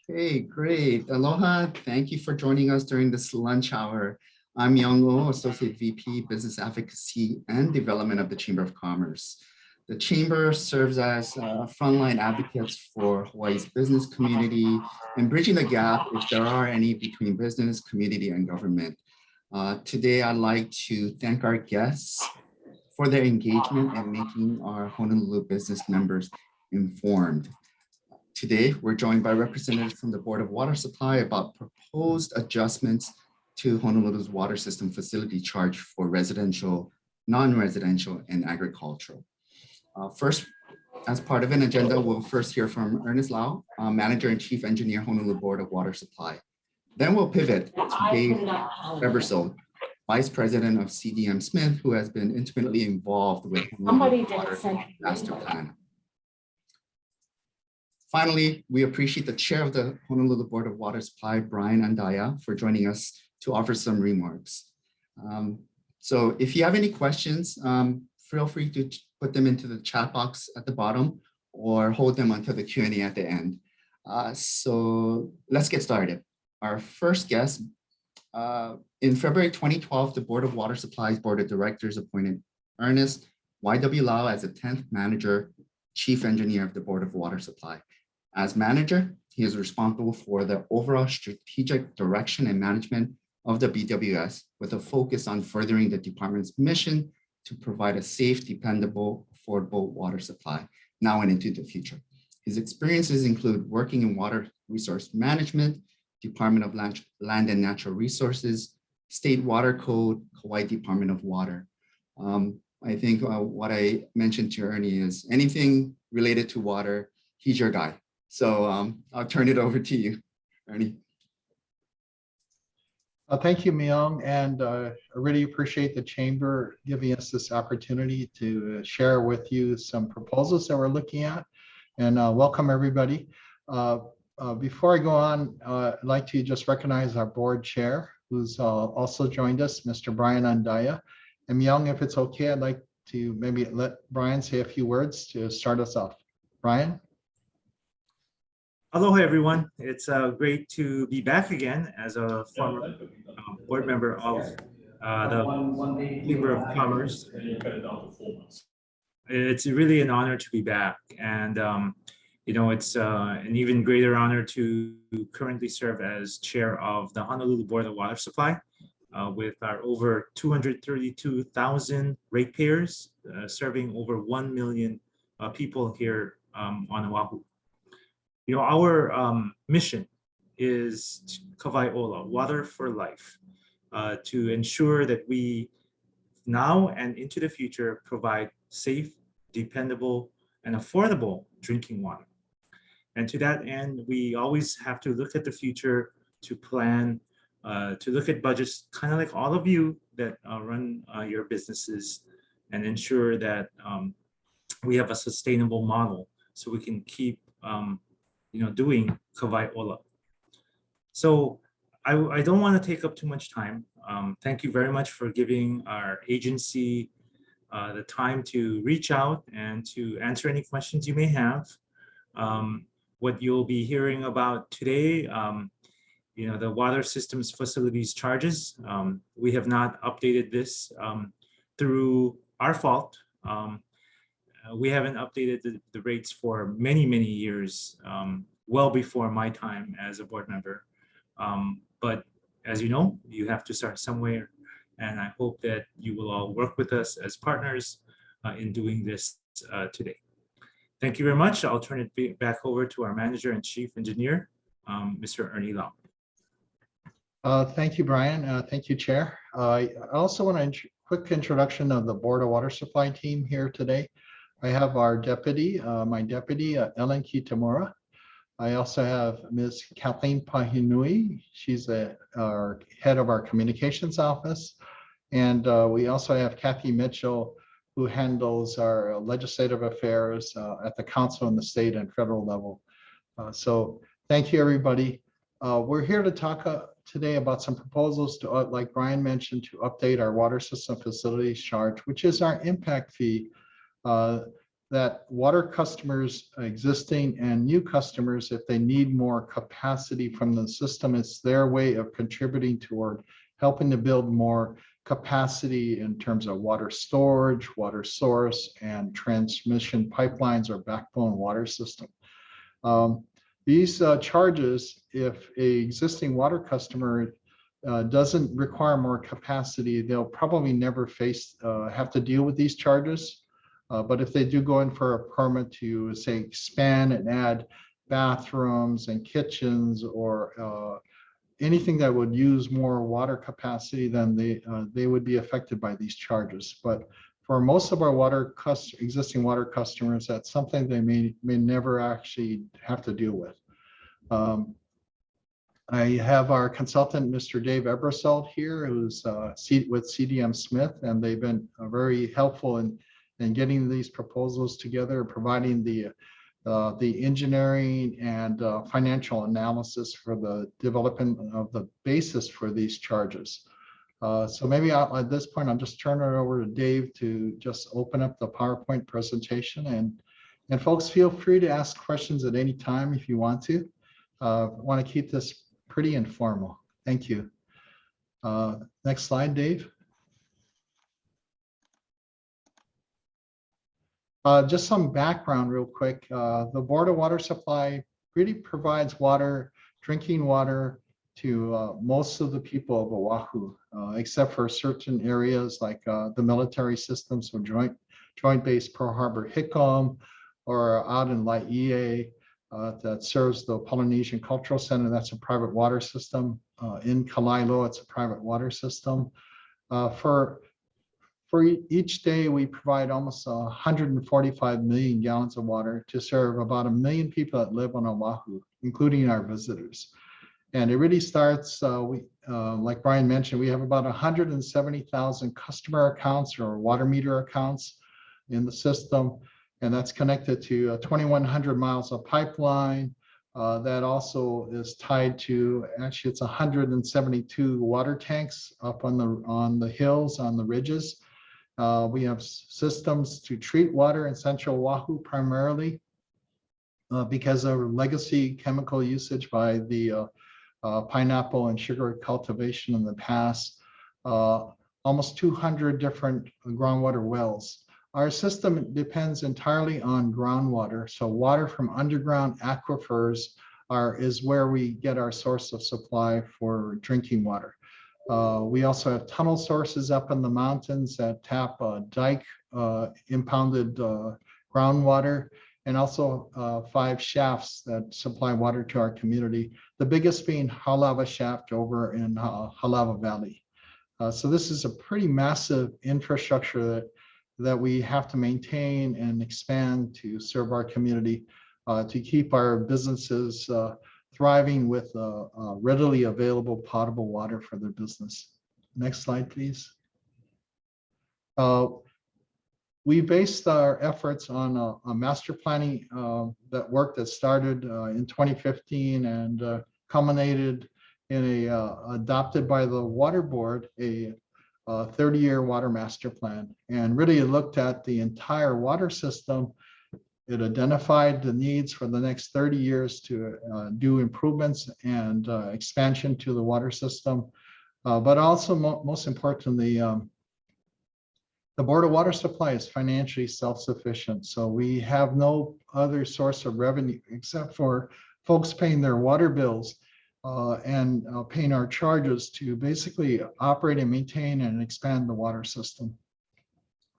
Hey, great. Aloha. Thank you for joining us during this lunch hour. I'm Young Oh, Associate VP, Business Advocacy and Development of the Chamber of Commerce. The Chamber serves as frontline advocates for Hawaii's business community and bridging the gap, if there are any, between business, community, and government. Today, I'd like to thank our guests for their engagement and making our Honolulu business members informed. Today, we're joined by representatives from the Board of Water Supply about proposed adjustments to Honolulu's water system facility charge for residential, non-residential, and agricultural. First, as part of an agenda, we'll first hear from Ernest Lau, Manager and Chief Engineer, Honolulu Board of Water Supply. Then we'll pivot to Dave Eversole, Vice President of CDM Smith, who has been intimately involved with Honolulu Water Master Plan. Finally, we appreciate the chair of the Honolulu Board of Water Supply, Brian Andaya, for joining us to offer some remarks. So if you have any questions, feel free to put them into the chat box at the bottom or hold them until the Q&A at the end. So let's get started. Our first guest, in February 2012, the Board of Water Supply's Board of Directors appointed Ernest Y.W. Lau as the 10th Manager, Chief Engineer of the Board of Water Supply. As manager, he is responsible for the overall strategic direction and management of the BWS, with a focus on furthering the department's mission to provide a safe, dependable, affordable water supply now and into the future. His experiences include working in water resource management, Department of Land and Natural Resources, State Water Code, Hawaii Department of Water. I think what I mentioned to Ernie is anything related to water, he's your guy. So I'll turn it over to you, Ernie. Thank you, Myung, and I really appreciate the Chamber giving us this opportunity to share with you some proposals that we're looking at, and welcome everybody. Before I go on, I'd like to just recognize our board chair, who's also joined us, Mr. Brian Andaya. And Myung, if it's okay, I'd like to maybe let Brian say a few words to start us off. Brian? Aloha, everyone. It's great to be back again as a former board member of the Chamber of Commerce. It's really an honor to be back. And, you know, it's an even greater honor to currently serve as chair of the Honolulu Board of Water Supply with our over 232,000 ratepayers, serving over 1 million people here on Oahu. You know, our mission is Kawai Ola, water for life, to ensure that we now and into the future provide safe, dependable, and affordable drinking water. And to that end, we always have to look at the future to plan, to look at budgets, kind of like all of you that run your businesses, and ensure that we have a sustainable model so we can keep doing Kawai Ola. So I don't want to take up too much time. Thank you very much for giving our agency the time to reach out and to answer any questions you may have. What you'll be hearing about today, the water systems facilities charges. We have not updated this through our fault. We haven't updated the rates for many, many years, well before my time as a board member. But as you know, you have to start somewhere. And I hope that you will all work with us as partners in doing this today. Thank you very much. I'll turn it back over to our manager and chief engineer, Mr. Ernie Lau. Thank you, Brian. Thank you, Chair. I also want a quick introduction of the Board of Water Supply team here today. I have our deputy, my deputy, Ellen Kitamura. I also have Ms. Kathleen Pahinui. She's our head of our communications office. And we also have Kathy Mitchell, who handles our legislative affairs at the council and the state and federal level. So thank you, everybody. We're here to talk today about some proposals to, like Brian mentioned, to update our water system facilities charge, which is our impact fee that water customers, existing and new customers, if they need more capacity from the system, it's their way of contributing toward helping to build more capacity in terms of water storage, water source, and transmission pipelines or backbone water system. These charges, if a existing water customer doesn't require more capacity, they'll probably never have to deal with these charges. But if they do go in for a permit to, say, expand and add bathrooms and kitchens or anything that would use more water capacity, then they would be affected by these charges. But for most of our existing water customers, that's something they may never actually have to deal with. I have our consultant, Mr. Dave Ebersole here, who's with CDM Smith, and they've been very helpful in getting these proposals together, providing the engineering and financial analysis for the development of the basis for these charges. So maybe at this point, I'll just turn it over to Dave to just open up the PowerPoint presentation. And folks, feel free to ask questions at any time if you want to. Want to keep this pretty informal. Thank you. Next slide, Dave. Just some background real quick. The Board of Water Supply really provides water, drinking water, to most of the people of Oahu, except for certain areas like the military systems, so Joint Base Pearl Harbor Hickam, or out in Laie that serves the Polynesian Cultural Center. That's a private water system. In Kalailo, it's a private water system. For each day, we provide almost 145 million gallons of water to serve about 1 million people that live on Oahu, including our visitors. And it really starts, like Brian mentioned, we have about 170,000 customer accounts or water meter accounts in the system. And that's connected to 2,100 miles of pipeline. That also is tied to, actually it's 172 water tanks up on the hills, on the ridges. We have systems to treat water in Central Oahu primarily because of legacy chemical usage by the pineapple and sugar cultivation in the past. Almost 200 different groundwater wells. Our system depends entirely on groundwater. So water from underground aquifers is where we get our source of supply for drinking water. We also have tunnel sources up in the mountains that tap dike impounded groundwater, and also 5 shafts that supply water to our community. The biggest being Halava Shaft over in Halava Valley. So this is a pretty massive infrastructure that we have to maintain and expand to serve our community, to keep our businesses thriving with readily available potable water for their business. Next slide, please. We based our efforts on a master planning that started in 2015 and culminated in adopted by the Water Board, a 30-year water master plan. And really it looked at the entire water system. It identified the needs for the next 30 years to do improvements and expansion to the water system. But also most importantly, the Board of Water Supply is financially self-sufficient. So we have no other source of revenue except for folks paying their water bills and paying our charges to basically operate and maintain and expand the water system.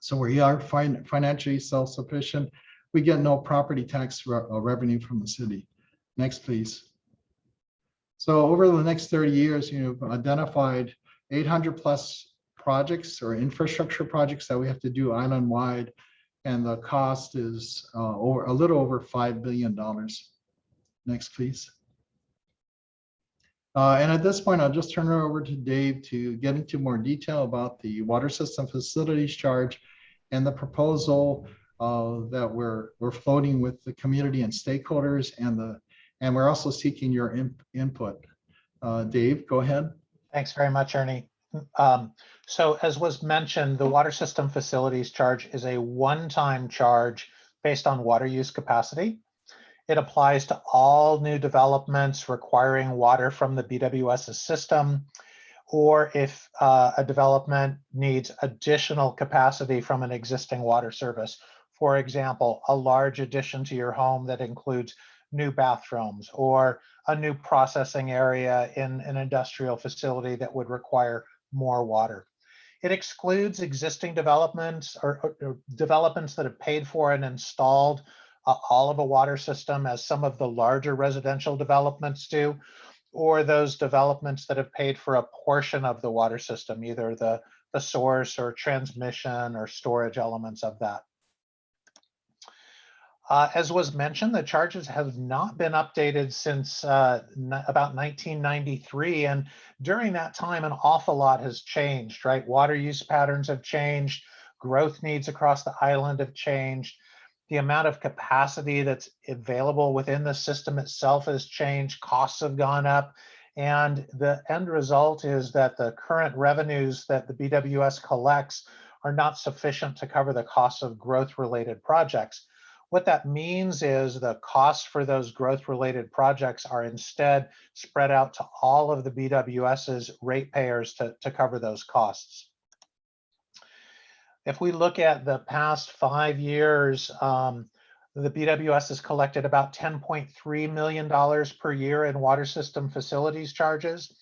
So we are financially self-sufficient. We get no property tax revenue from the city. Next, please. So over the next 30 years, you've identified 800 plus projects or infrastructure projects that we have to do island-wide, and the cost is a little over $5 billion. Next, please. And at this point, I'll just turn it over to Dave to get into more detail about the water system facilities charge and the proposal that we're floating with the community and stakeholders, and we're also seeking your input. Dave, go ahead. Thanks very much, Ernie. So as was mentioned, the water system facilities charge is a one-time charge based on water use capacity. It applies to all new developments requiring water from the BWS's system, or if a development needs additional capacity from an existing water service. For example, a large addition to your home that includes new bathrooms or a new processing area in an industrial facility that would require more water. It excludes existing developments or developments that have paid for and installed all of a water system, as some of the larger residential developments do, or those developments that have paid for a portion of the water system, either the source or transmission or storage elements of that. As was mentioned, the charges have not been updated since about 1993. And during that time, an awful lot has changed, right? Water use patterns have changed. Growth needs across the island have changed. The amount of capacity that's available within the system itself has changed. Costs have gone up. And the end result is that the current revenues that the BWS collects are not sufficient to cover the costs of growth-related projects. What that means is the costs for those growth-related projects are instead spread out to all of the BWS's ratepayers to cover those costs. If we look at the past 5 years, the BWS has collected about $10.3 million per year in water system facilities charges.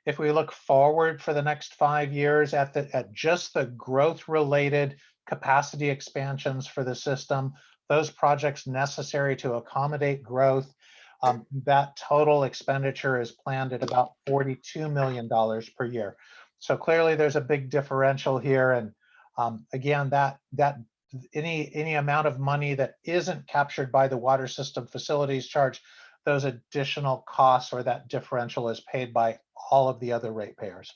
If we look forward for the next 5 years at just the growth-related capacity expansions for the system, those projects necessary to accommodate growth, that total expenditure is planned at about $42 million per year. So clearly there's a big differential here. And again, that any amount of money that isn't captured by the water system facilities charge, those additional costs or that differential is paid by all of the other ratepayers.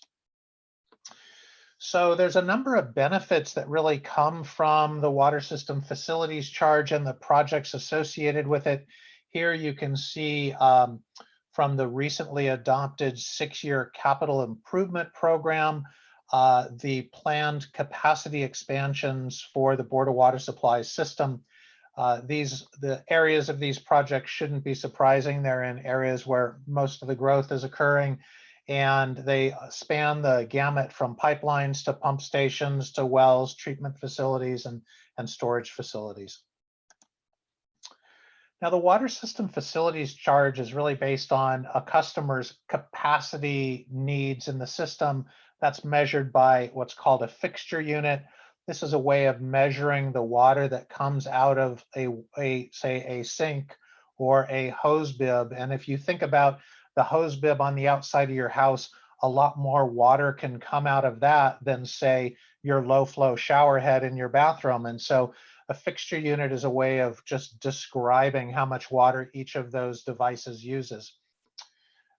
So there's a number of benefits that really come from the water system facilities charge and the projects associated with it. Here you can see from the recently adopted 6-year capital improvement program, the planned capacity expansions for the Board of Water Supply system. The areas of these projects shouldn't be surprising. They're in areas where most of the growth is occurring, and they span the gamut from pipelines to pump stations to wells, treatment facilities, and storage facilities. Now, the water system facilities charge is really based on a customer's capacity needs in the system. That's measured by what's called a fixture unit. This is a way of measuring the water that comes out of say a sink or a hose bib. And if you think about the hose bib on the outside of your house, a lot more water can come out of that than, say, your low flow shower head in your bathroom. And so a fixture unit is a way of just describing how much water each of those devices uses.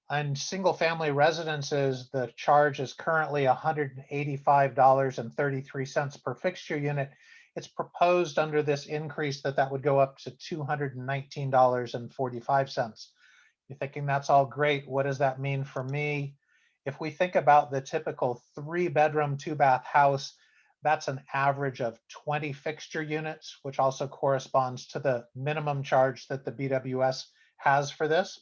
And single family residences, the charge is currently $185.33 per fixture unit. It's proposed under this increase that would go up to $219.45. You're thinking that's all great. What does that mean for me? If we think about the typical 3-bedroom, 2-bath house, that's an average of 20 fixture units, which also corresponds to the minimum charge that the BWS has for this.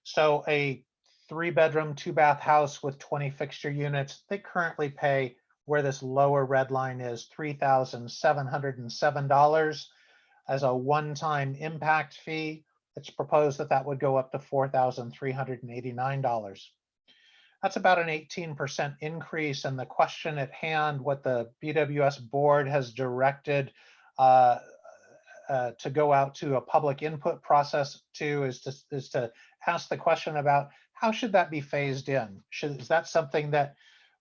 So a 3-bedroom, 2-bath house with 20 fixture units, they currently pay, where this lower red line is, $3,707 as a one-time impact fee. It's proposed that would go up to $4,389. That's about an 18% increase. And the question at hand, what the BWS board has directed to go out to a public input process is to ask the question about how should that be phased in? Is that something that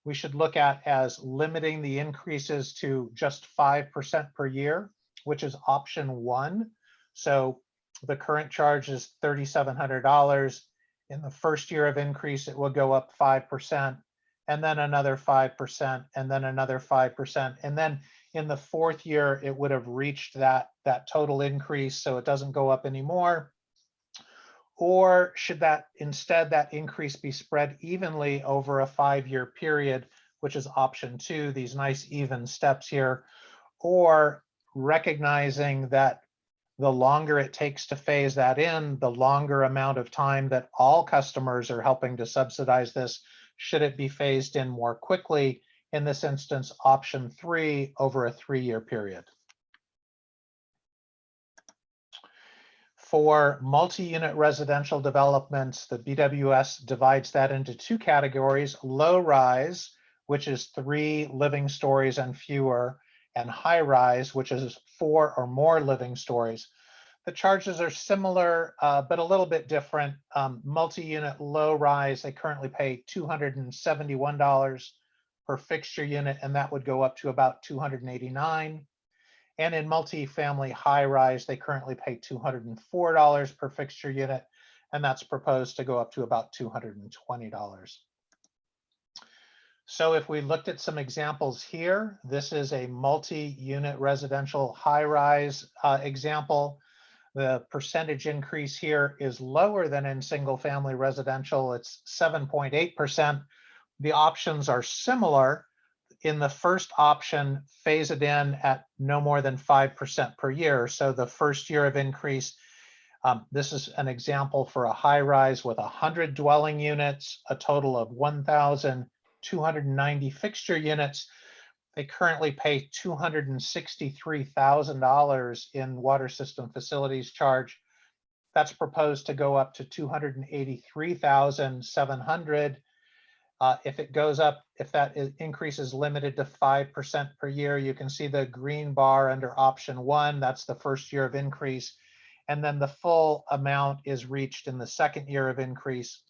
we should look at as limiting the increases to just 5% per year, which is option 1? So the current charge is $3,700. In the first year of increase, it will go up 5%, and then another 5%, and then another 5%. And then in the 4th year, it would have reached that total increase, so it doesn't go up anymore. Or should that increase be spread evenly over a 5-year period, which is option 2, these nice even steps here? Or recognizing that the longer it takes to phase that in, the longer amount of time that all customers are helping to subsidize this, should it be phased in more quickly. In this instance, option 3 over a 3-year period. For multi-unit residential developments, the BWS divides that into 2 categories: low rise, which is 3 living stories and fewer, and high rise, which is 4 or more living stories. The charges are similar, but a little bit different. Multi-unit low rise, they currently pay $271 per fixture unit, and that would go up to about $289. And in multi-family high rise, they currently pay $204 per fixture unit, and that's proposed to go up to about $220. So if we looked at some examples here, this is a multi-unit residential high rise example. The percentage increase here is lower than in single family residential. It's 7.8%. The options are similar. In the first option, phase it in at no more than 5% per year. So the first year of increase, this is an example for a high rise with 100 dwelling units, a total of 1,290 fixture units. They currently pay $263,000 in water system facilities charge. That's proposed to go up to $283,700. If it goes up, if that increase is limited to 5% per year, you can see the green bar under option 1. That's the first year of increase. And then the full amount is reached in the second year of increase.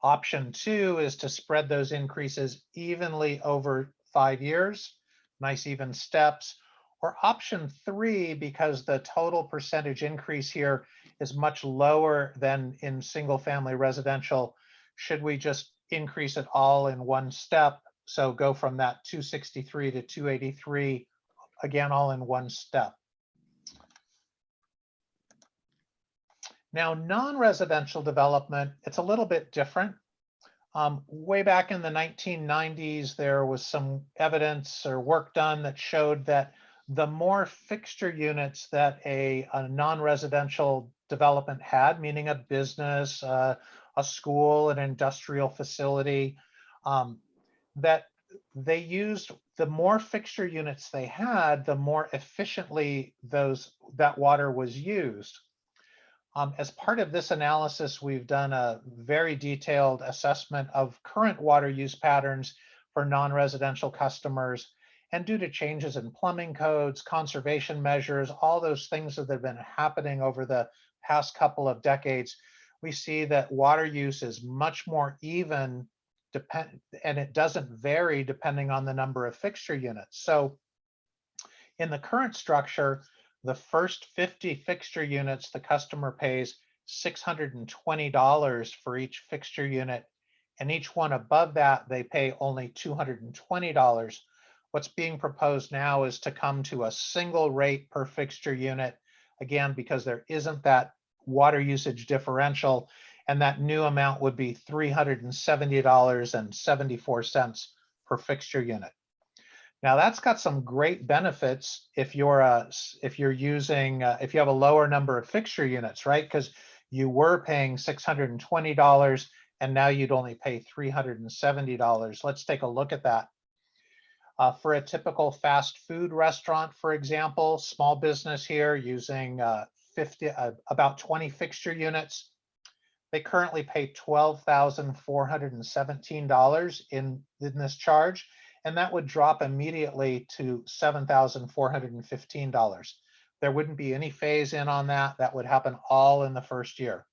Option 2 is to spread those increases evenly over 5 years, nice even steps. Or option 3, because the total percentage increase here is much lower than in single family residential, should we just increase it all in one step? So go from that 263 to 283, again, all in one step. Now, non-residential development, it's a little bit different. Way back in the 1990s, there was some evidence or work done that showed that the more fixture units that a non-residential development had, meaning a business, a school, an industrial facility, that they used, the more fixture units they had, the more efficiently that water was used. As part of this analysis, we've done a very detailed assessment of current water use patterns for non-residential customers. And due to changes in plumbing codes, conservation measures, all those things that have been happening over the past couple of decades, we see that water use is much more even, and it doesn't vary depending on the number of fixture units. So in the current structure, the first 50 fixture units, the customer pays $620 for each fixture unit, and each one above that, they pay only $220. What's being proposed now is to come to a single rate per fixture unit, again, because there isn't that water usage differential, and that new amount would be $370.74 per fixture unit. Now that's got some great benefits if you have a lower number of fixture units, right? Because you were paying $620 and now you'd only pay $370. Let's take a look at that. For a typical fast food restaurant, for example, small business here using about 20 fixture units, they currently pay $12,417 in this charge. And that would drop immediately to $7,415. There wouldn't be any phase in on that. That would happen all in the first year.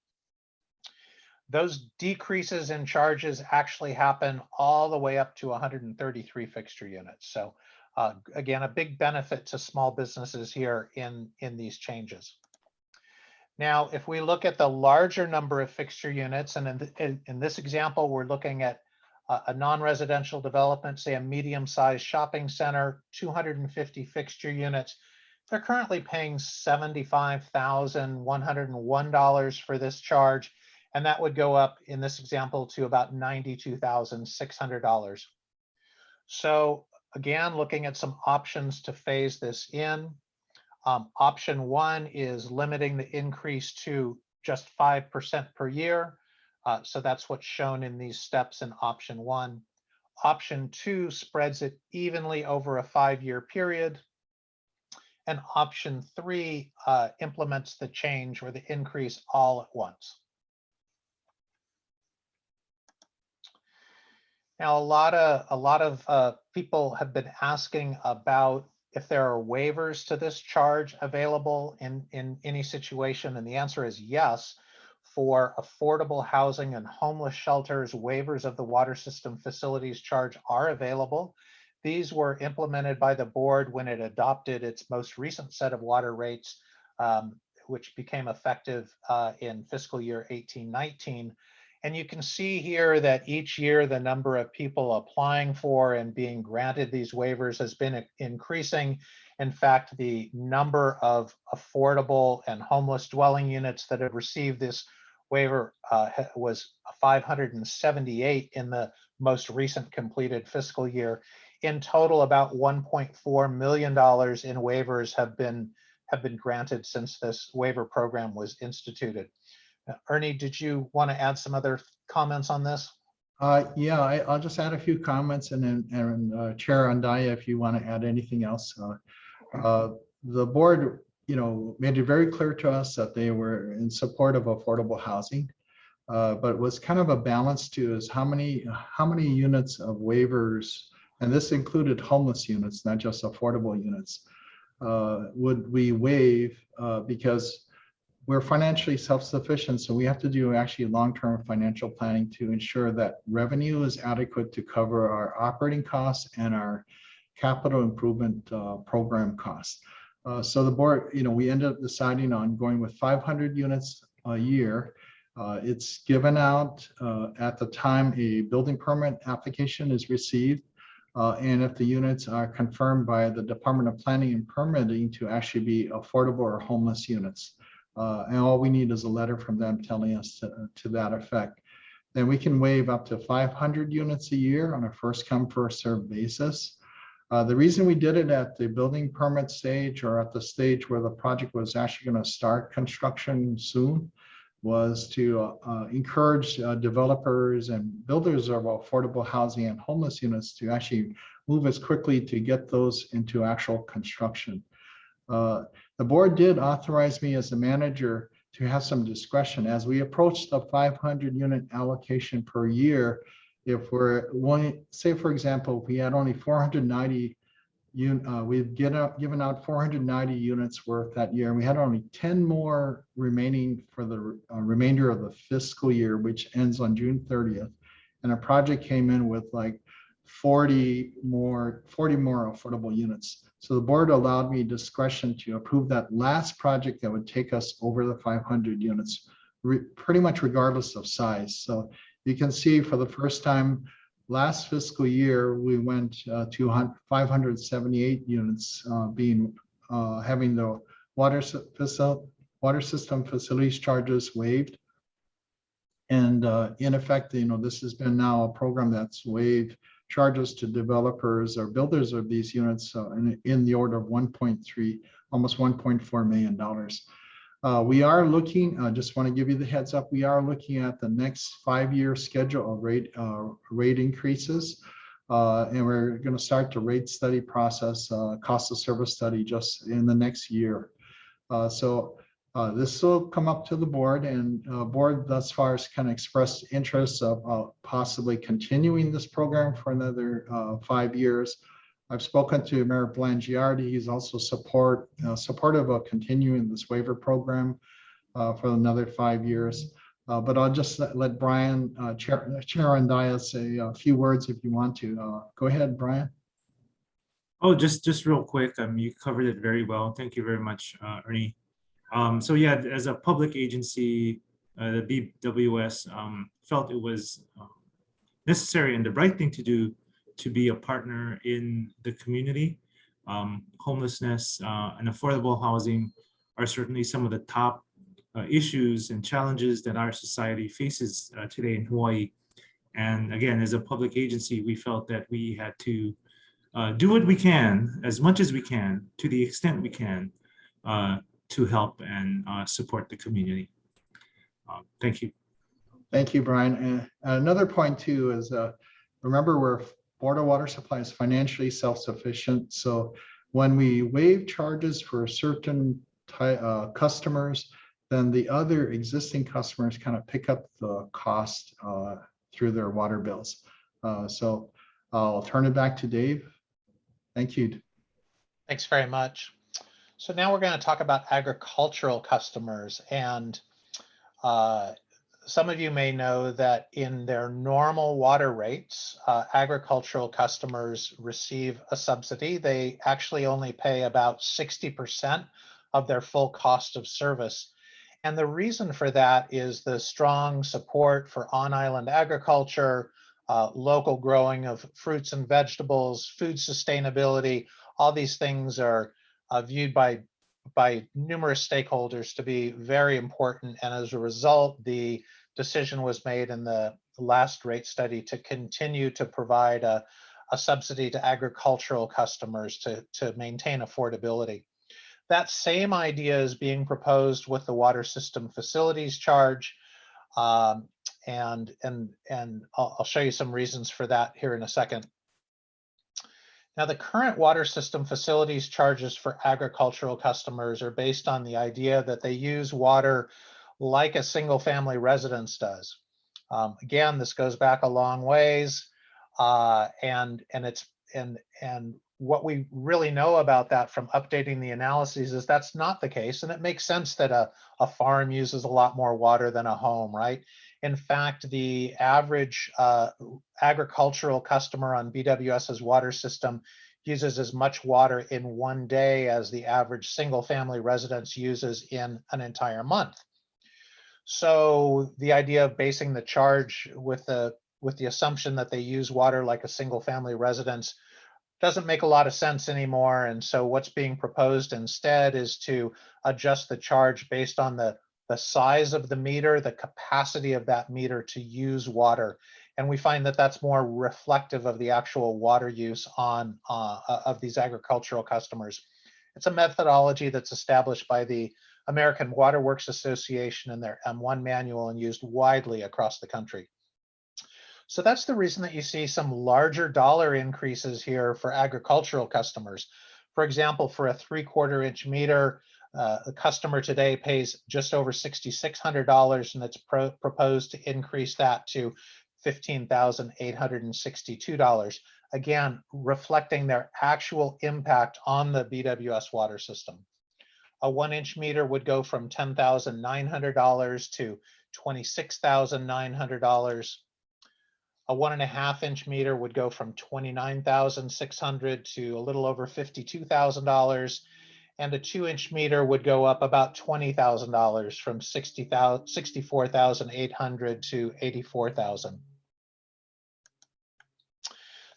Those decreases in charges actually happen all the way up to 133 fixture units. So again, a big benefit to small businesses here in these changes. Now, if we look at the larger number of fixture units, and in this example, we're looking at a non-residential development, say a medium-sized shopping center, 250 fixture units. They're currently paying $75,101 for this charge, and that would go up in this example to about $92,600. So again, looking at some options to phase this in. Option 1 is limiting the increase to just 5% per year. So that's what's shown in these steps in option 1. Option 2 spreads it evenly over a 5-year period. And option 3 implements the change or the increase all at once. Now, a lot of people have been asking about if there are waivers to this charge available in any situation, and the answer is yes. For affordable housing and homeless shelters, waivers of the water system facilities charge are available. These were implemented by the board when it adopted its most recent set of water rates, which became effective in fiscal year 18-19. And you can see here that each year the number of people applying for and being granted these waivers has been increasing. In fact, the number of affordable and homeless dwelling units that have received this waiver was 578 in the most recent completed fiscal year. In total, about $1.4 million in waivers have been granted since this waiver program was instituted. Ernie, did you want to add some other comments on this? Yeah, I'll just add a few comments, and then Chair Andaya, if you want to add anything else. The board, made it very clear to us that they were in support of affordable housing, but it was kind of a balance too, is how many units of waivers, and this included homeless units, not just affordable units, would we waive because we're financially self-sufficient, so we have to do actually long-term financial planning to ensure that revenue is adequate to cover our operating costs and our capital improvement program costs. So the board, we ended up deciding on going with 500 units a year. It's given out at the time a building permit application is received, and if the units are confirmed by the Department of Planning and Permitting to actually be affordable or homeless units. And all we need is a letter from them telling us to that effect. Then we can waive up to 500 units a year on a first come, first served basis. The reason we did it at the building permit stage, or at the stage where the project was actually going to start construction soon, was to encourage developers and builders of affordable housing and homeless units to actually move as quickly to get those into actual construction. The board did authorize me as a manager to have some discretion as we approach the 500 unit allocation per year. If we're say, for example, if we had only 490 we've given out 490 units worth that year, and we had only 10 more remaining for the remainder of the fiscal year, which ends on June 30th. And a project came in with like 40 more affordable units. So the board allowed me discretion to approve that last project that would take us over the 500 units, pretty much regardless of size. So you can see for the first time last fiscal year, we went to 578 units having the water system facilities charges waived. And in effect, this has been now a program that's waived charges to developers or builders of these units in the order of 1.3, almost $1.4 million. We are looking, just want to give you the heads up, we are looking at the next 5-year schedule of rate increases. And we're going to start the rate study process, cost of service study, just in the next year. This will come up to the board, and board thus far has kind of expressed interest of possibly continuing this program for another 5 years. I've spoken to Mayor Blangiardi. He's also supportive of continuing this waiver program for another 5 years. But I'll just let Brian, Chair Andaya, say a few words if you want to. Go ahead, Brian. Oh, just real quick. You covered it very well. Thank you very much, Ernie. So yeah, as a public agency, the BWS felt it was necessary and the right thing to do to be a partner in the community. Homelessness and affordable housing are certainly some of the top issues and challenges that our society faces today in Hawaii. And again, as a public agency, we felt that we had to do what we can, as much as we can, to the extent we can, to help and support the community. Thank you. Thank you, Brian. And another point too is, remember, we're Board of Water Supply is financially self-sufficient. So when we waive charges for certain customers, then the other existing customers kind of pick up the cost through their water bills. So I'll turn it back to Dave. Thank you. Thanks very much. So now we're going to talk about agricultural customers. And some of you may know that in their normal water rates, agricultural customers receive a subsidy. They actually only pay about 60% of their full cost of service. And the reason for that is the strong support for on-island agriculture, local growing of fruits and vegetables, food sustainability. All these things are viewed by numerous stakeholders to be very important. And as a result, the decision was made in the last rate study to continue to provide a subsidy to agricultural customers to maintain affordability. That same idea is being proposed with the water system facilities charge. And I'll show you some reasons for that here in a second. Now, the current water system facilities charges for agricultural customers are based on the idea that they use water like a single family residence does. Again, this goes back a long ways, and what we really know about that from updating the analyses is that's not the case. And it makes sense that a farm uses a lot more water than a home, right? In fact, the average agricultural customer on BWS's water system uses as much water in one day as the average single family residence uses in an entire month. So the idea of basing the charge with the assumption that they use water like a single family residence doesn't make a lot of sense anymore. And so what's being proposed instead is to adjust the charge based on the size of the meter, the capacity of that meter to use water. And we find that that's more reflective of the actual water use of these agricultural customers. It's a methodology that's established by the American Water Works Association in their M1 manual and used widely across the country. So that's the reason that you see some larger dollar increases here for agricultural customers. For example, for a 3/4 inch meter, the customer today pays just over $6,600, and it's proposed to increase that to $15,862. Again, reflecting their actual impact on the BWS water system. A 1-inch meter would go from $10,900 to $26,900. A 1.5 inch meter would go from $29,600 to a little over $52,000. And a 2-inch meter would go up about $20,000 from $64,800 to $84,000.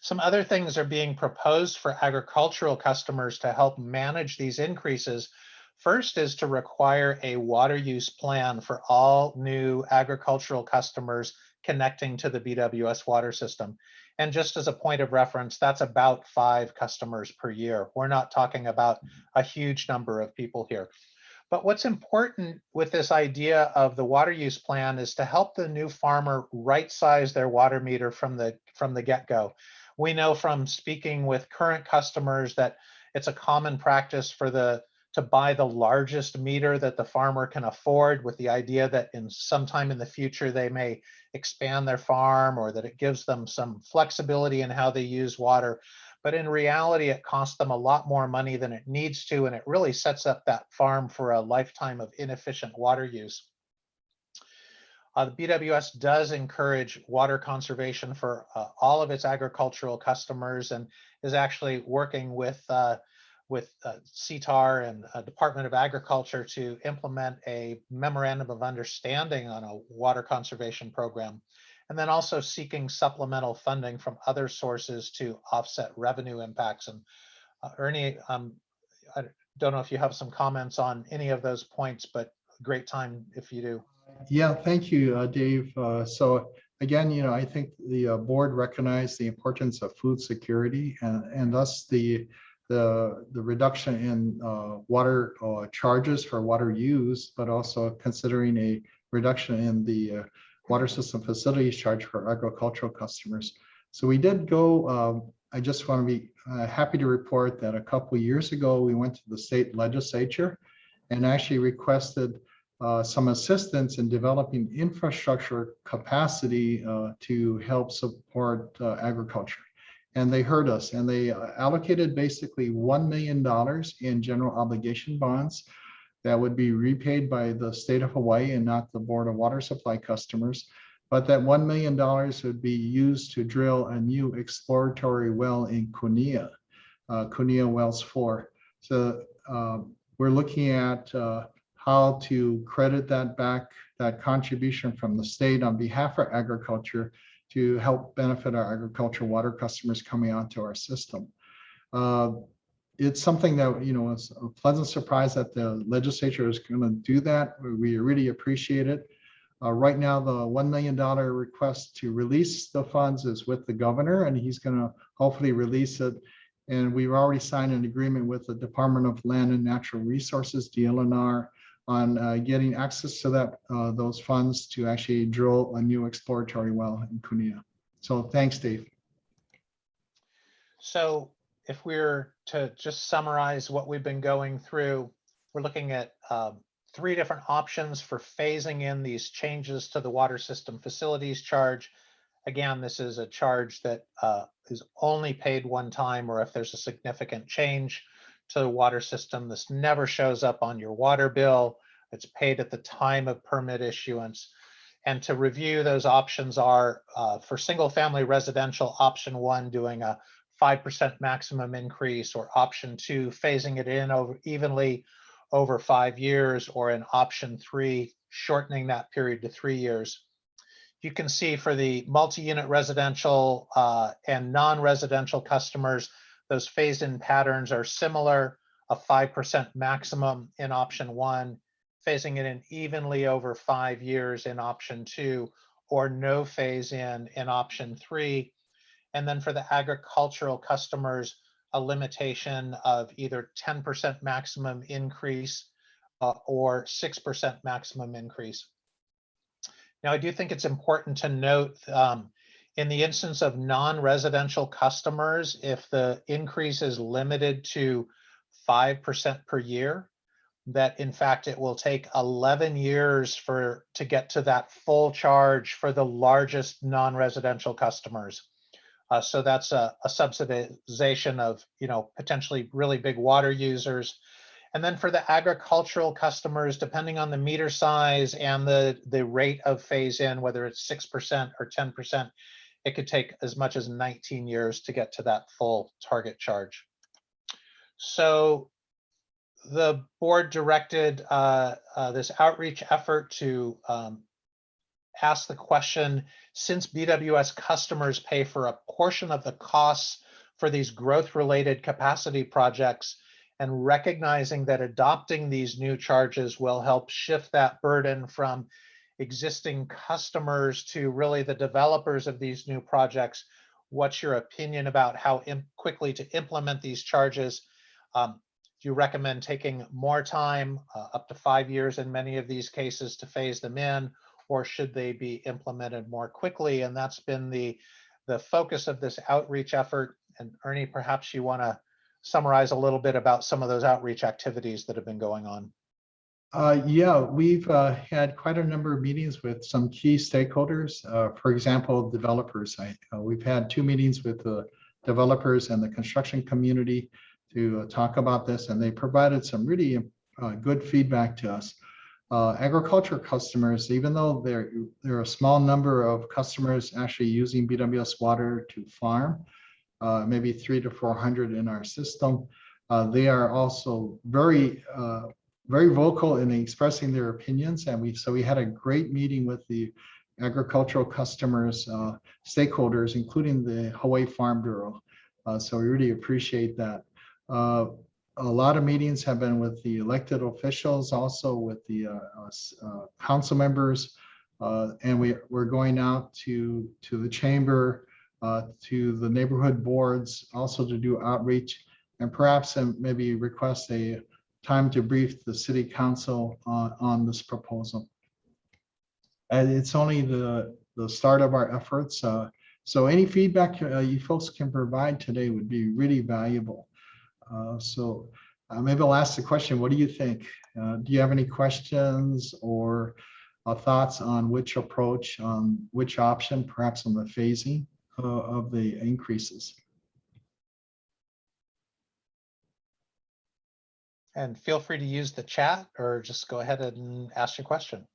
Some other things are being proposed for agricultural customers to help manage these increases. First is to require a water use plan for all new agricultural customers connecting to the BWS water system. And just as a point of reference, that's about 5 customers per year. We're not talking about a huge number of people here. But what's important with this idea of the water use plan is to help the new farmer right-size their water meter from the get-go. We know from speaking with current customers that it's a common practice to buy the largest meter that the farmer can afford, with the idea that sometime in the future they may expand their farm, or that it gives them some flexibility in how they use water. But in reality, it costs them a lot more money than it needs to, and it really sets up that farm for a lifetime of inefficient water use. The BWS does encourage water conservation for all of its agricultural customers, and is actually working with CTAR and Department of Agriculture to implement a memorandum of understanding on a water conservation program, and then also seeking supplemental funding from other sources to offset revenue impacts. And Ernie, I don't know if you have some comments on any of those points, but great time if you do. Yeah, thank you, Dave. So again, I think the board recognized the importance of food security and thus the reduction in water charges for water use, but also considering a reduction in the water system facilities charge for agricultural customers. So we did go, I just want to be happy to report that a couple of years ago, we went to the state legislature and actually requested some assistance in developing infrastructure capacity to help support agriculture. And they heard us and they allocated basically $1 million in general obligation bonds that would be repaid by the state of Hawaii and not the Board of Water Supply customers. But that $1 million would be used to drill a new exploratory well in Kunia, Kunia Wells 4. So we're looking at how to credit that back, that contribution from the state on behalf of agriculture to help benefit our agricultural water customers coming onto our system. It's something that, was a pleasant surprise that the legislature is going to do that. We really appreciate it. Right now, the $1 million request to release the funds is with the governor, and he's going to hopefully release it. And we've already signed an agreement with the Department of Land and Natural Resources, DLNR, on getting access to those funds to actually drill a new exploratory well in Kunia. So thanks, Dave. So if we're to just summarize what we've been going through, we're looking at 3 different options for phasing in these changes to the water system facilities charge. Again, this is a charge that is only paid one time, or if there's a significant change to the water system, this never shows up on your water bill. It's paid at the time of permit issuance. And to review, those options are for single family residential, option 1, doing a 5% maximum increase, or option 2, phasing it in evenly over 5 years, or in option 3, shortening that period to 3 years. You can see for the multi-unit residential and non-residential customers, those phase-in patterns are similar, a 5% maximum in option 1, phasing it in evenly over 5 years in option 2, or no phase in option 3. And then for the agricultural customers, a limitation of either 10% maximum increase or 6% maximum increase. Now, I do think it's important to note in the instance of non-residential customers, if the increase is limited to 5% per year, that in fact it will take 11 years to get to that full charge for the largest non-residential customers. So that's a subsidization of potentially really big water users. And then for the agricultural customers, depending on the meter size and the rate of phase in, whether it's 6% or 10%, it could take as much as 19 years to get to that full target charge. So the board directed this outreach effort to ask the question, since BWS customers pay for a portion of the costs for these growth-related capacity projects, and recognizing that adopting these new charges will help shift that burden from existing customers to really the developers of these new projects, what's your opinion about how quickly to implement these charges? Do you recommend taking more time, up to 5 years in many of these cases, to phase them in, or should they be implemented more quickly? And that's been the focus of this outreach effort. And Ernie, perhaps you want to summarize a little bit about some of those outreach activities that have been going on. Yeah, we've had quite a number of meetings with some key stakeholders. For example, developers. We've had 2 meetings with the developers and the construction community to talk about this, and they provided some really good feedback to us. Agriculture customers, even though there are a small number of customers actually using BWS water to farm, maybe 300 to 400 in our system, they are also very vocal in expressing their opinions. And we had a great meeting with the agricultural customers, stakeholders, including the Hawaii Farm Bureau. So we really appreciate that. A lot of meetings have been with the elected officials, also with the council members, And we're going out to the chamber, to the neighborhood boards, also to do outreach, and perhaps maybe request a time to brief the city council on this proposal. And it's only the start of our efforts. So any feedback you folks can provide today would be really valuable. So maybe I'll ask the question, what do you think? Do you have any questions or thoughts on which approach, on which option, perhaps on the phasing of the increases? And feel free to use the chat or just go ahead and ask your question.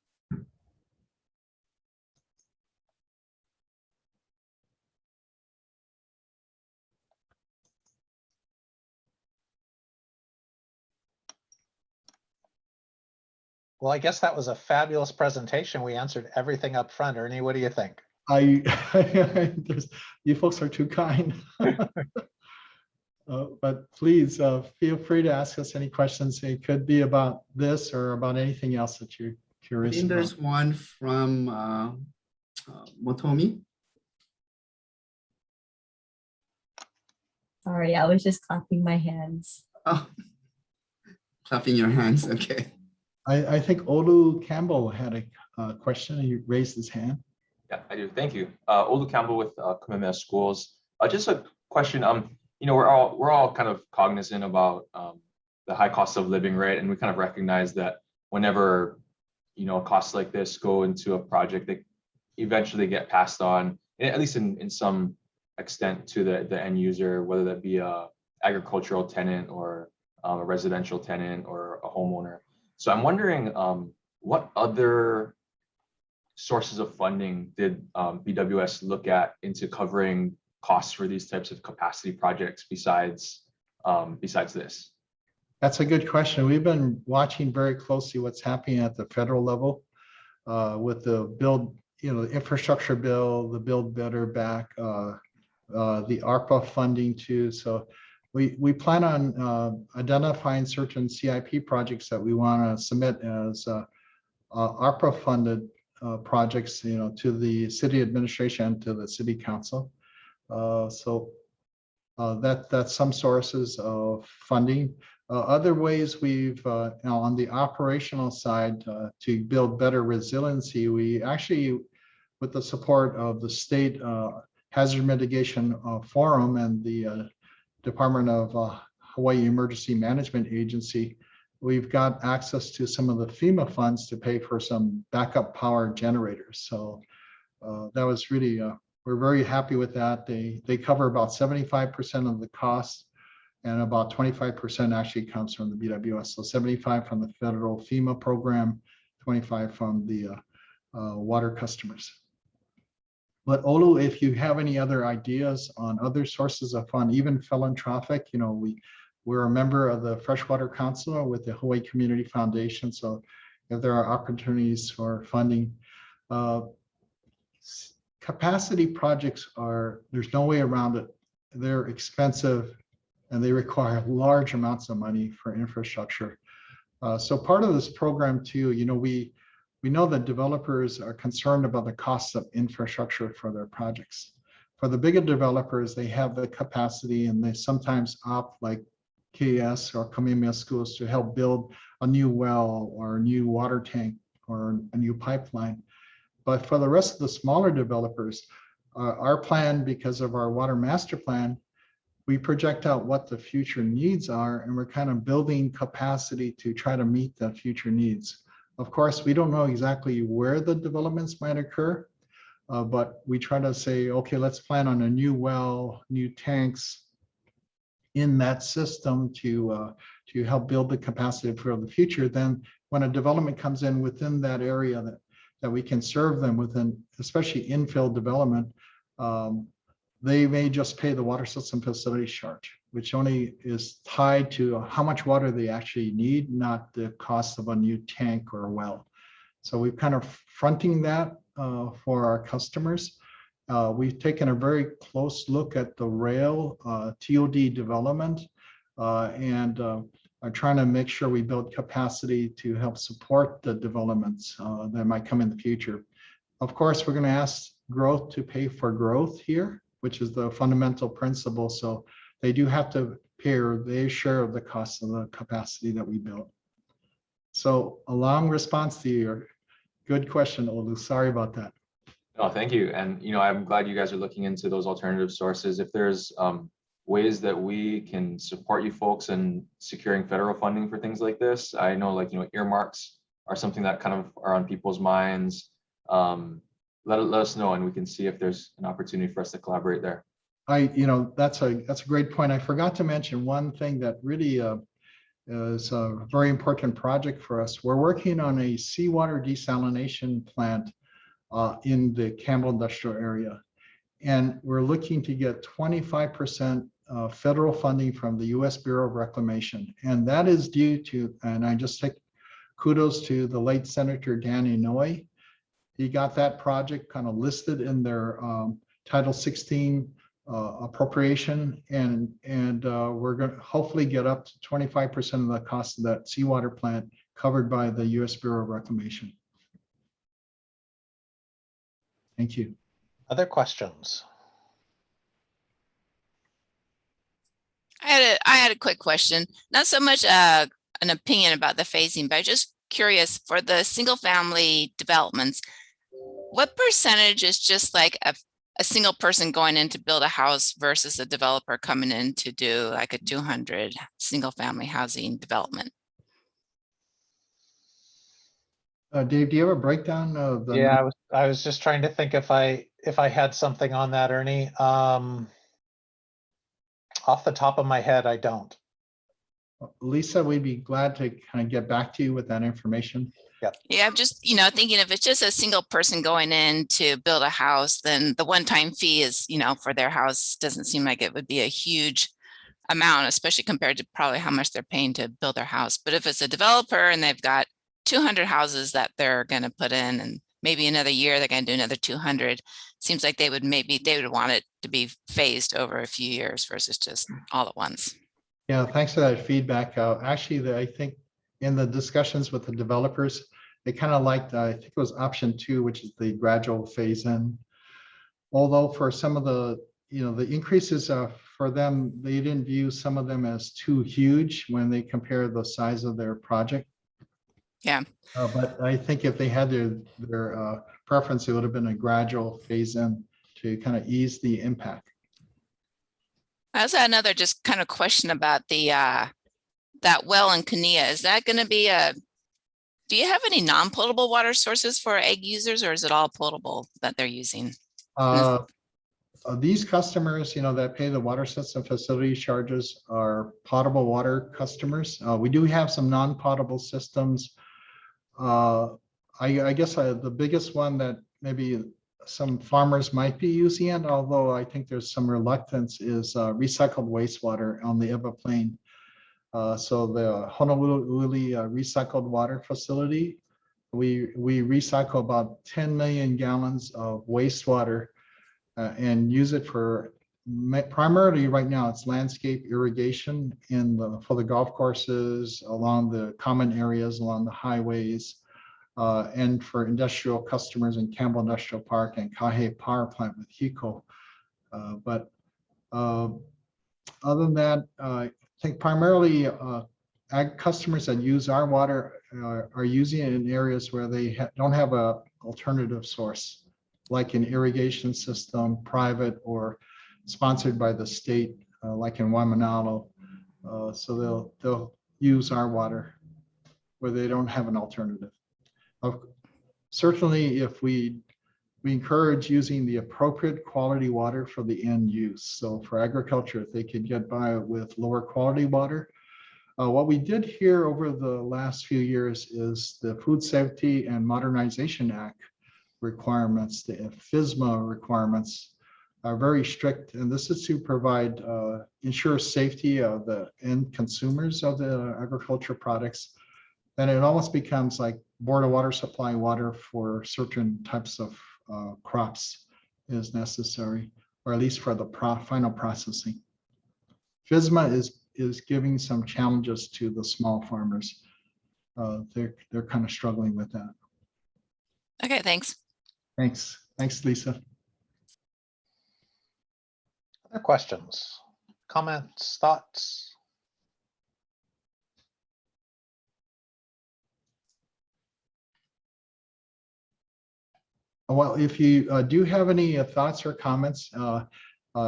Well, I guess that was a fabulous presentation. We answered everything up front. Ernie, what do you think? You folks are too kind. But please feel free to ask us any questions. It could be about this or about anything else that you're I curious think about. there's one from Motomi. Sorry, I was just clapping my hands. Oh, clapping your hands. Okay. I think Olu Campbell had a question. He raised his hand. Yeah, I do. Thank you. Olu Campbell with Kamehameha Schools. Just a question. You know, we're all kind of cognizant about the high cost of living, right? And we kind of recognize that whenever, you know, costs like this go into a project, they eventually get passed on, at least in some extent, to the end user, whether that be a agricultural tenant or a residential tenant or a homeowner. So I'm wondering what other sources of funding did BWS look at into covering costs for these types of capacity projects besides this? That's a good question. We've been watching very closely what's happening at the federal level with the build, you know, the infrastructure bill, the Build Better Back, the ARPA funding too. So we plan on identifying certain CIP projects that we want to submit as ARPA funded projects, you know, to the city administration, to the city council. So that's some sources of funding. Other ways we've, now on the operational side, to build better resiliency, we actually, with the support of the State Hazard Mitigation Forum and the Department of Hawaii Emergency Management Agency, we've got access to some of the FEMA funds to pay for some backup power generators. So that was really, we're very happy with that. They cover about 75% of the cost, and about 25% actually comes from the BWS. So 75 from the federal FEMA program, 25 from the water customers. But Olu, if you have any other ideas on other sources of fund, even philanthropic, you know, we're a member of the Freshwater Council with the Hawaii Community Foundation. So if there are opportunities for funding, capacity projects there's no way around it. They're expensive and they require large amounts of money for infrastructure. So part of this program too, you know, we know that developers are concerned about the costs of infrastructure for their projects. For the bigger developers, they have the capacity and they sometimes opt, like KS or Kamehameha Schools, to help build a new well or a new water tank or a new pipeline. But for the rest of the smaller developers, our plan, because of our water master plan, we project out what the future needs are, and we're kind of building capacity to try to meet the future needs. Of course, we don't know exactly where the developments might occur, but we try to say, okay, let's plan on a new well, new tanks in that system to help build the capacity for the future. Then when a development comes in within that area that we can serve them within, especially infill development, they may just pay the water system facilities charge, which only is tied to how much water they actually need, not the cost of a new tank or a well. So we've kind of fronting that for our customers. We've taken a very close look at the rail TOD development and are trying to make sure we build capacity to help support the developments that might come in the future. Of course, we're going to ask growth to pay for growth here, which is the fundamental principle. So they do have to pay their share of the cost of the capacity that we built. So a long response to your good question, Olu. Sorry about that. No, thank you. And, I'm glad you guys are looking into those alternative sources. If there's ways that we can support you folks in securing federal funding for things like this, I know earmarks are something that kind of are on people's minds. Let us know and we can see if there's an opportunity for us to collaborate there. That's a great point. I forgot to mention one thing that really is a very important project for us. We're working on a seawater desalination plant in the Campbell industrial area. And we're looking to get 25% federal funding from the U.S. Bureau of Reclamation. And that is due to, and I just take kudos to the late Senator Dan Inouye. He got that project kind of listed in their Title 16 appropriation, and we're going to hopefully get up to 25% of the cost of that seawater plant covered by the U.S. Bureau of Reclamation. Thank you. Other questions? I had a quick question. Not so much an opinion about the phasing, but just curious for the single family developments, what percentage is just like a single person going in to build a house versus a developer coming in to do like a 200 single family housing development? Dave, do you have a breakdown of the? Yeah, I was just trying to think if I had something on that, Ernie. Off the top of my head, I don't. Lisa, we'd be glad to kind of get back to you with that information. Yeah, I'm just, thinking if it's just a single person going in to build a house, then the one-time fee is, for their house doesn't seem like it would be a huge amount, especially compared to probably how much they're paying to build their house. But if it's a developer and they've got 200 houses that they're going to put in, and maybe another year they're going to do another 200, seems like they would want it to be phased over a few years versus just all at once. Yeah, thanks for that feedback. Actually, I think in the discussions with the developers, they kind of liked, I think it was option 2, which is the gradual phase in. Although for some of the, the increases for them, they didn't view some of them as too huge when they compare the size of their project. Yeah. But I think if they had their preference, it would have been a gradual phase in to kind of ease the impact. I also had another just kind of question about the that well in Kania. Is that going to be do you have any non-potable water sources for egg users, or is it all potable that they're using? These customers, that pay the water system facility charges are potable water customers. We do have some non-potable systems. I guess the biggest one that maybe some farmers might be using it, although I think there's some reluctance, is recycled wastewater on the Ewa Plain. So the Honolulu recycled water facility, we recycle about 10 million gallons of wastewater and use it for primarily right now it's landscape irrigation for the golf courses, along the common areas, along the highways, and for industrial customers in Campbell Industrial Park and Kahe Power Plant with HECO. But other than that, I think primarily ag customers that use our water are using it in areas where they don't have an alternative source, like an irrigation system, private or sponsored by the state, like in Waimanalo. So they'll use our water where they don't have an alternative. Certainly, if we encourage using the appropriate quality water for the end use. So for agriculture, if they could get by with lower quality water. What we did here over the last few years is the Food Safety and Modernization Act requirements, the FSMA requirements are very strict. And this is to provide, ensure safety of the end consumers of the agriculture products. And it almost becomes like Board of Water Supply water for certain types of crops is necessary, or at least for the final processing. FSMA is giving some challenges to the small farmers. They're kind of struggling with that. Okay, thanks. Thanks. Thanks, Lisa. Other questions, comments, thoughts? Well, if you do have any thoughts or comments,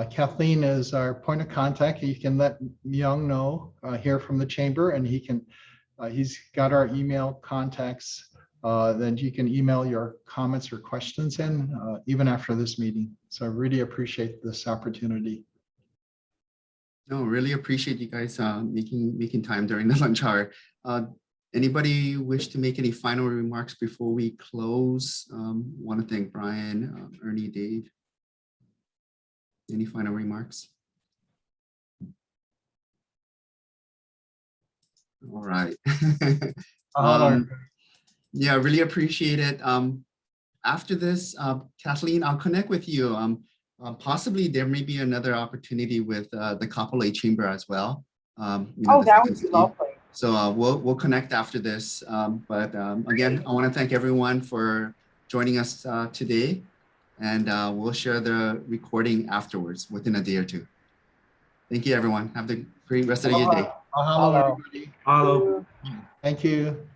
Kathleen is our point of contact. You can let Myung know here from the chamber, and he's got our email contacts. Then you can email your comments or questions in even after this meeting. So I really appreciate this opportunity. No, really appreciate you guys making time during the lunch hour. Anybody wish to make any final remarks before we close? Want to thank Brian, Ernie, Dave. Any final remarks? All right. Yeah, really appreciate it. After this, Kathleen, I'll connect with you. Possibly there may be another opportunity with the Kapolei Chamber as well. Oh, that would be lovely. So we'll connect after this. But again, I want to thank everyone for joining us today, and we'll share the recording afterwards within a day or two. Thank you, everyone. Have the great rest of your day. Mahalo, everybody. Hello. Thank you.